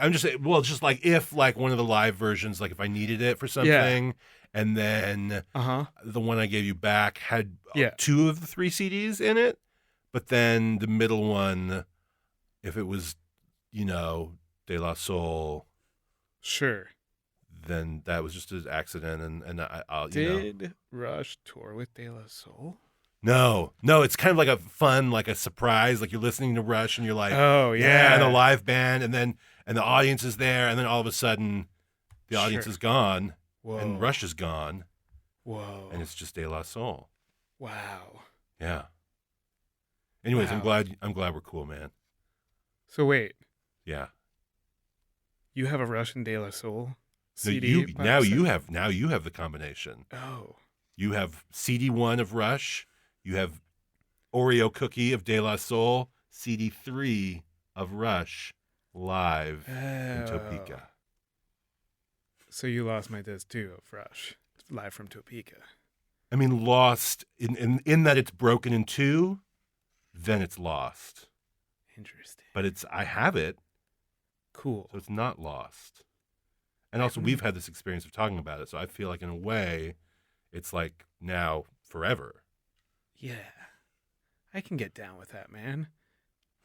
if one of the live versions, if I needed it for something, and then the one I gave you back had two of the 3 CDs in it, but then the middle one, if it was, De La Soul, Sure. then that was just an accident, and I'll Did Rush tour with De La Soul? No, it's kind of like a fun, a surprise. You're listening to Rush and you're like, Oh yeah, and a live band, and the audience is there, and then all of a sudden, the audience Sure. is gone, Whoa. and Rush is gone, Whoa. and it's just De La Soul. Wow. Yeah. Anyways, Wow. I'm glad we're cool, man. So wait, Yeah. you have a Rush and De La Soul So CD? now box you set? have the combination. Oh. You have CD1 of Rush. You have Oreo cookie of De La Soul. CD3 of Rush live in Topeka. So you lost my disc too of Rush, live from Topeka. I mean, lost in that it's broken in 2, then it's lost. Interesting. But I have it, Cool. so it's not lost. And also, we've had this experience of talking about it, so I feel like in a way, it's now forever. Yeah. I can get down with that, man.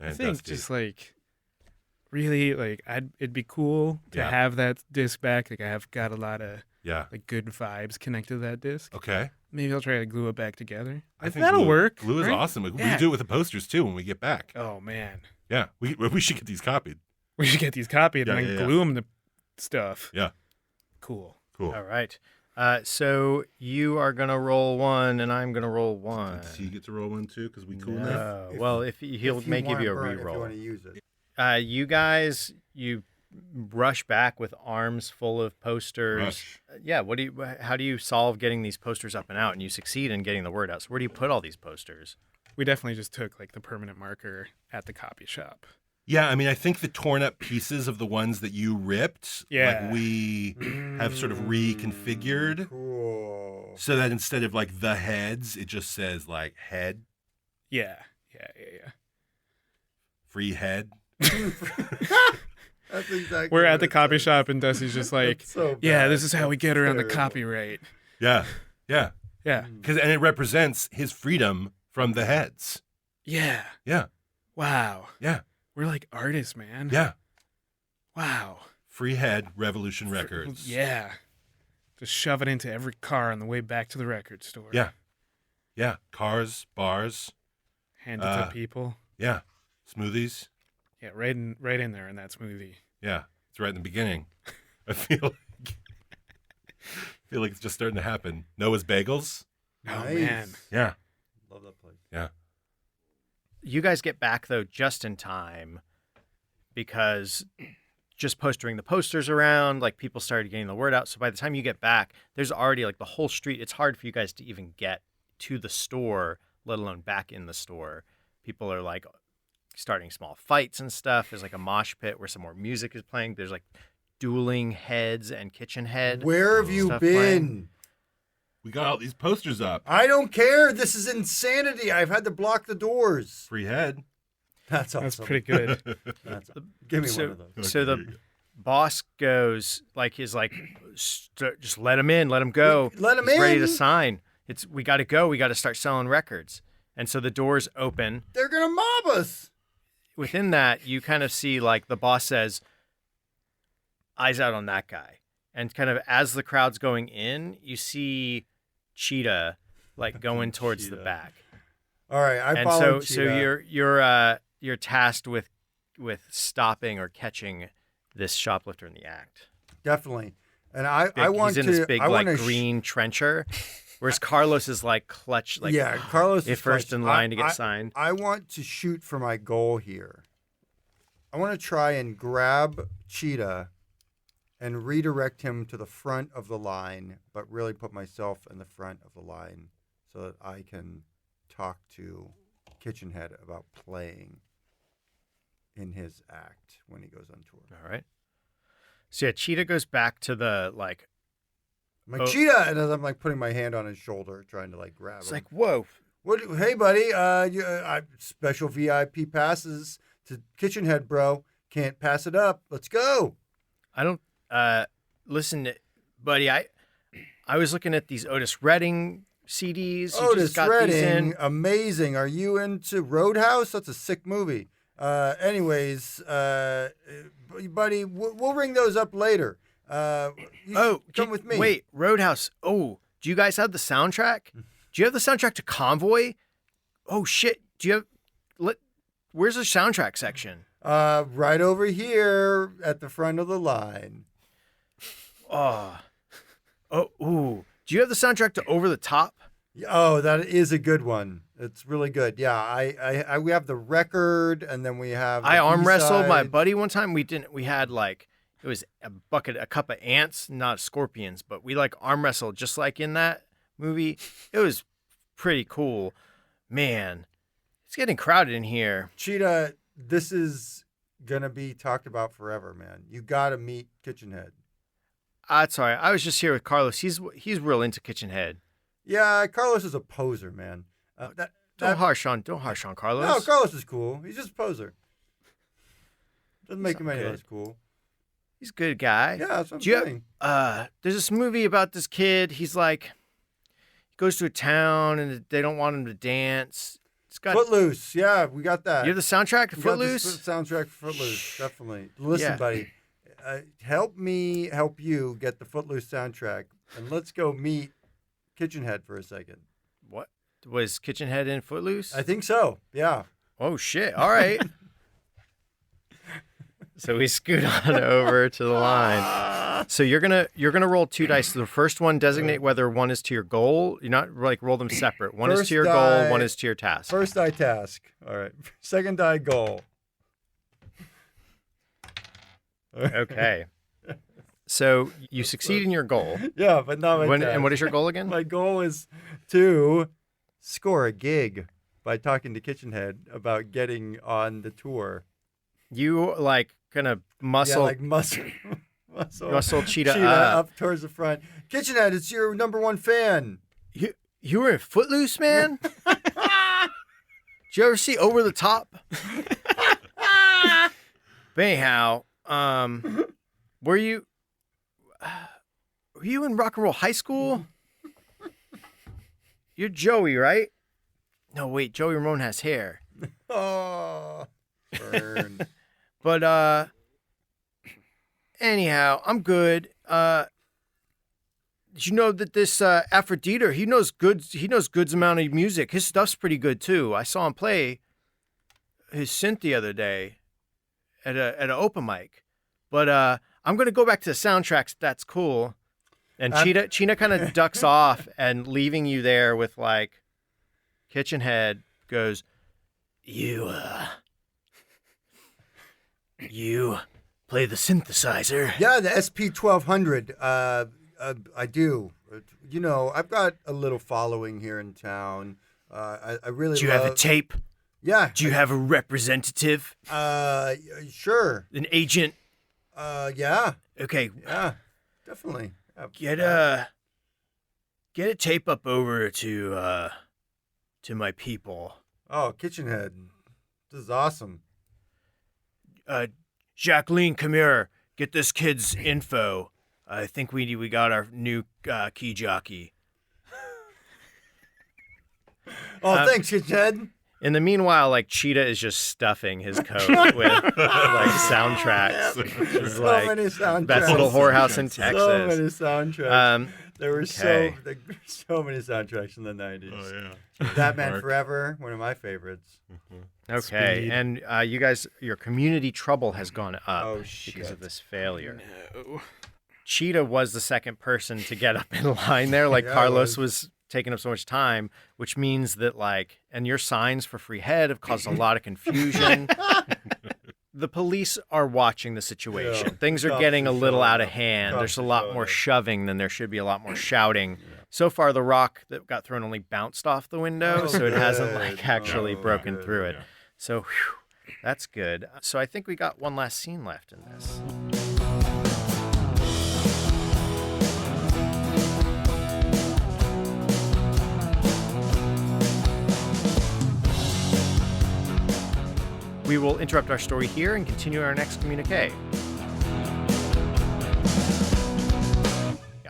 And I think Dusty. just really it'd be cool to Yeah. have that disc back. I have got a lot of Yeah. good vibes connected to that disc. Okay. Maybe I'll try to glue it back together. I think That'll work. Glue is right? awesome. We Yeah. can do it with the posters too when we get back. Oh man, Yeah. We should get these copied. we should get these copied and Yeah, then yeah. glue them to stuff. Yeah. Cool. Cool. All right. So you are gonna roll 1, and I'm gonna roll 1. Does he get to roll 1 too? Because we cool enough. No. Well, he'll If you make give wanna you a burn it, If you reroll. want to use it. You guys, you rush back with arms full of posters. Rush. Yeah. How do you solve getting these posters up and out? And you succeed in getting the word out. So where do you put all these posters? We definitely just took the permanent marker at the copy shop. Yeah, I mean, I think the torn up pieces of the ones that you ripped, Yeah. like we have sort of reconfigured Cool. so that instead of like the heads, it just says like head, Yeah. free head. That's exactly We're what at the it copy says. shop, and Dusty's just like, That's so yeah, bad. this is how we That's get around the terrible. copyright. Yeah, yeah. Yeah. And it represents his freedom from the heads. Yeah. Yeah, Wow. yeah, We're like artists, man. yeah. Wow. Free head, Revolution Records. Yeah. Just shove it into every car on the way back to the record store. Yeah. Yeah. Cars, bars. Hand it to people. Yeah. Smoothies. Yeah, right in there in that smoothie. Yeah. It's right in the beginning. I feel like it's just starting to happen. Noah's Bagels. Oh Nice. man. Yeah. Love that place. Yeah. You guys get back though just in time because just posting the posters around, like people started getting the word out. So by the time you get back, there's already like the whole street. It's hard for you guys to even get to the store, let alone back in the store. People are like starting small fights and stuff. There's like a mosh pit where some more music is playing. There's like dueling heads and kitchen head. Where have you stuff been? playing. We got all these posters up. I don't care. This is insanity. I've had to block the doors. Free head. That's awesome. That's pretty good. That's, give me one of those. So the boss goes like he's like, just let him in, let him go. Let him He's ready in. to sign. We got to go. We got to start selling records. And so the doors open. They're gonna mob us. Within that, you kind of see like the boss says, "Eyes out on that guy." And kind of as the crowd's going in, you see Cheetah like going towards the Cheetah. back. All right, I And followed so Cheetah. you're tasked with stopping or catching this shoplifter in the act. Definitely. And I want he's in to. this big I like wanna green trencher, whereas Carlos is like clutch, like yeah, Carlos is first clutch. in line to get I- signed. I want to shoot for my goal here. I want to try and grab Cheetah and redirect him to the front of the line, but really put myself in the front of the line so that I can talk to Kitchen Head about playing in his act when he goes on tour. All right. So yeah, Cheetah goes back to the like. I'm like, Oh. Cheetah! And as I'm like putting my hand on his shoulder, trying to like grab It's him. like whoa. What? Hey, buddy. Special VIP passes to Kitchen Head, bro. Can't pass it up. Let's go. I don't listen, buddy. I was looking at these Otis Redding CDs. You Otis just got these Redding, in. amazing. Are you into Roadhouse? That's a sick movie. Anyways, buddy, we'll ring those up later. You should come with me. Wait, Roadhouse. Oh, do you guys have the soundtrack? Do you have the soundtrack to Convoy? Oh shit. Do you have? Where's the soundtrack section? Right over here at the front of the line. Oh, ooh. Do you have the soundtrack to Over the Top? Oh, that is a good one. It's really good. Yeah, I we have the record, and then we have. The I arm wrestled my B-side. buddy one time. We had like it was a cup of ants, not scorpions, but we like arm wrestled just like in that movie. It was pretty cool, man. It's getting crowded in here. Cheetah, this is gonna be talked about forever, man. You gotta meet Kitchen Head. Sorry, I was just here with Carlos. He's real into Kitchen Head. Yeah, Carlos is a poser, man. Don't harsh on Carlos. No, Carlos is cool. He's just a poser. Doesn't make him any good. less cool. He's a good guy. Yeah, that's what I'm Do you saying. there's this movie about this kid. He's like, he goes to a town and they don't want him to dance. It's got. Footloose. Yeah, we got that. You have the soundtrack to We got the Footloose? soundtrack for Footloose, definitely. Listen, Yeah. buddy, help me help you get the Footloose soundtrack, and let's go meet Kitchen Head for a second. What was Kitchen Head in Footloose? I think so. Yeah. Oh shit! All right. So we scoot on over to the line. So you're gonna roll two dice. The first one designate whether one is to your goal. You're not like roll them separate. One is First to your die- goal. One is to your task. First die task. All right. Second die goal. Okay. So you succeed in your goal. Yeah, but not my task. And what is your goal again? My goal is to score a gig by talking to Kitchen Head about getting on the tour. You like gonna muscle Yeah, like muscle Cheetah Cheetah up. up towards the front. Kitchenhead, it's your number one fan. You were in Footloose, man? Did you ever see Over the Top? But anyhow, were you in rock and roll high school? You're Joey, right? No, wait, Joey Ramone has hair. Oh, burn. But anyhow, I'm good. Did you know that this Afrodieter, he knows goods amount of music. His stuff's pretty good too. I saw him play his synth the other day at an open mic. But I'm gonna go back to the soundtracks. That's cool. And Cheetah kind of ducks off and leaving you there with like Kitchenhead goes, You play the synthesizer. Yeah, the SP1200. I do. You know, I've got a little following here in town. I really. Do you have a tape? Yeah. Do you have a representative? Sure. An agent? Yeah. Okay. Yeah. Definitely. Yeah. Get a tape up over to my people. Oh, Kitchenhead. This is awesome. Jacqueline, come here. Get this kid's info. I think we got our new key jockey. Oh, thanks, Kitchenhead. In the meanwhile, like Cheetah is just stuffing his coat with like soundtracks. It's So like many soundtracks. Best Little Whorehouse in Texas. So many soundtracks. There were okay. so many soundtracks in the 90s. Oh, yeah. Batman Forever, one of my favorites. Okay, Speed. and you guys, your community trouble has gone up Oh, because shit. of this failure. No. Cheetah was the second person to get up in line there. Like Yeah, it Carlos was. was taking up so much time, which means that like, and your signs for free head have caused a lot of confusion. The police are watching the situation. Yeah, Things are cops getting are a little showing out of up. hand. Cops There's a are lot showing more up. shoving than there should be, a lot more shouting. So far, the rock that got thrown only bounced off the window, Oh, so it hasn't good. like actually Oh, broken good. through it. So whew, that's good. So I think we got one last scene left in this. We will interrupt our story here and continue our next communique.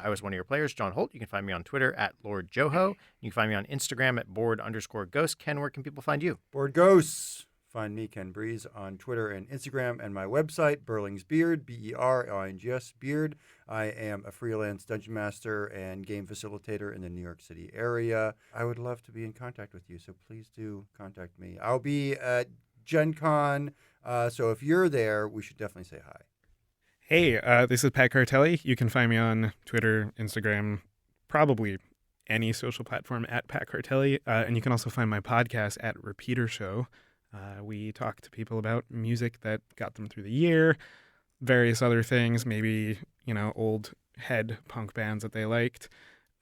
I was one of your players, John Holt. You can find me on Twitter at Lord Joho. You can find me on Instagram at board_ghost. Ken, where can people find you? Board Ghosts. Find me, Ken Breese, on Twitter and Instagram, and my website, Burling's Beard, BERLINGS Beard. I am a freelance dungeon master and game facilitator in the New York City area. I would love to be in contact with you, so please do contact me. I'll be at Gen Con, so if you're there, we should definitely say hi. Hey, this is Pat Cartelli. You can find me on Twitter, Instagram, probably any social platform at Pat Cartelli. And you can also find my podcast at Repeater Show. We talk to people about music that got them through the year, various other things, maybe, old head punk bands that they liked.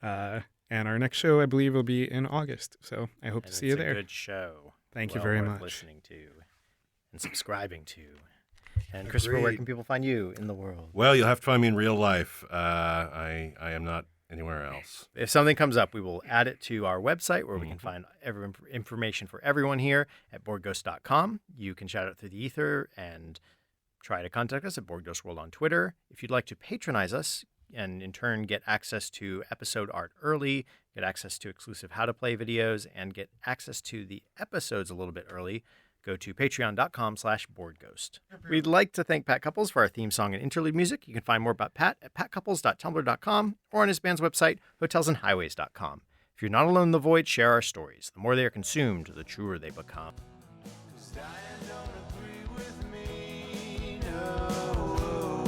And our next show, I believe, will be in August. So I hope to see you there. It's a good show. Thank you Well very worth much. listening to and subscribing to. And Christopher, where Agreed. can people find you in the world? Well, you'll have to find me in real life. I am not anywhere else. If something comes up, we will add it to our website where we can find every information for everyone here at boardghost.com. You can shout out through the ether and try to contact us at BoardGhostWorld on Twitter. If you'd like to patronize us and in turn get access to episode art early, get access to exclusive how to play videos, and get access to the episodes a little bit early, go to patreon.com/boardghost. We'd like to thank Pat Couples for our theme song and interlude music. You can find more about Pat at patcouples.tumblr.com or on his band's website, hotelsandhighways.com. If you're not alone in the void, share our stories. The more they are consumed, the truer they become. Diane don't agree with me, no.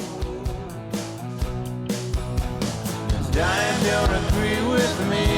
Diane don't agree with me.